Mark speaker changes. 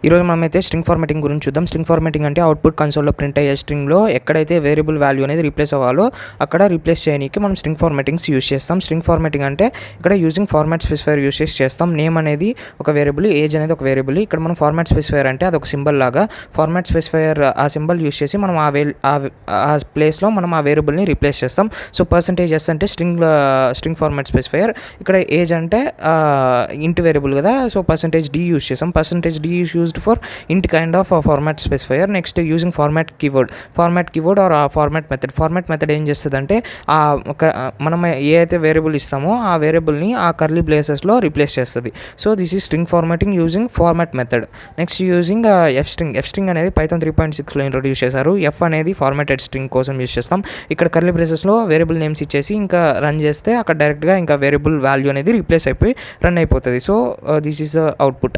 Speaker 1: ఈరోజు మనమైతే string formatting గురించి చూద్దాం. స్ట్రింగ్ ఫార్మాటింగ్ అంటే అవుట్పుట్ కన్సోల్లో ప్రింట్ అయ్యే స్ట్రింగ్లో ఎక్కడైతే వేరియబుల్ వాల్యూ అనేది రీప్లేస్ అవ్వాలో అక్కడ రీప్లేస్ చేయడానికి మనం స్ట్రింగ్ ఫార్మాటింగ్స్ యూజ్ చేస్తాం. స్ట్రింగ్ ఫార్మాటింగ్ అంటే ఇక్కడ యూజింగ్ ఫార్మాట్ స్పెసిఫైర్ యూజ్ చేస్తాం. నేమ్ అనేది ఒక వేరియబుల్, ఏజ్ అనేది ఒక వేరియబుల్. ఇక్కడ మనం ఫార్మాట్ స్పెసిఫైర్ అంటే అదొక సింబల్ లాగా. ఫార్మాట్ స్పెసిఫైర్ ఆ సింబల్ యూజ్ చేసి మనం ఆ ప్లేస్లో మనం ఆ వేరియబుల్ని రీప్లేస్ చేస్తాం. సో %s అంటే స్ట్రింగ్ ఫార్మాట్ స్పెసిఫైర్. ఇక్కడ ఏజ్ అంటే ఇంట్ వేరియబుల్ కదా, సో %d యూజ్ చేస్తాం. %d is used for int kind of format specifier. Next, using format keyword or format method ఏం చేస్తుందంటే మనం ఏ అయితే వేరియబుల్ ఇస్తామో ఆ వేరియబుల్ని ఆ కర్లీ బ్రేసెస్లో రీప్లేస్ చేస్తుంది. So this is string formatting using format method. Next using F string అనేది Python 3.6లో ఇంట్రొడ్యూస్ చేశారు. ఎఫ్ అనేది ఫార్మాటెడ్ స్ట్రింగ్ కోసం యూజ్ చేస్తాం. ఇక్కడ కర్లీ బ్రేసెస్లో వేరియబుల్ నేమ్స్ ఇచ్చేసి ఇంకా రన్ చేస్తే అక్కడ డైరెక్ట్గా ఇంకా వేరియబుల్ వాల్యూ అనేది రీప్లేస్ అయిపోయి రన్ అయిపోతుంది. So this is output.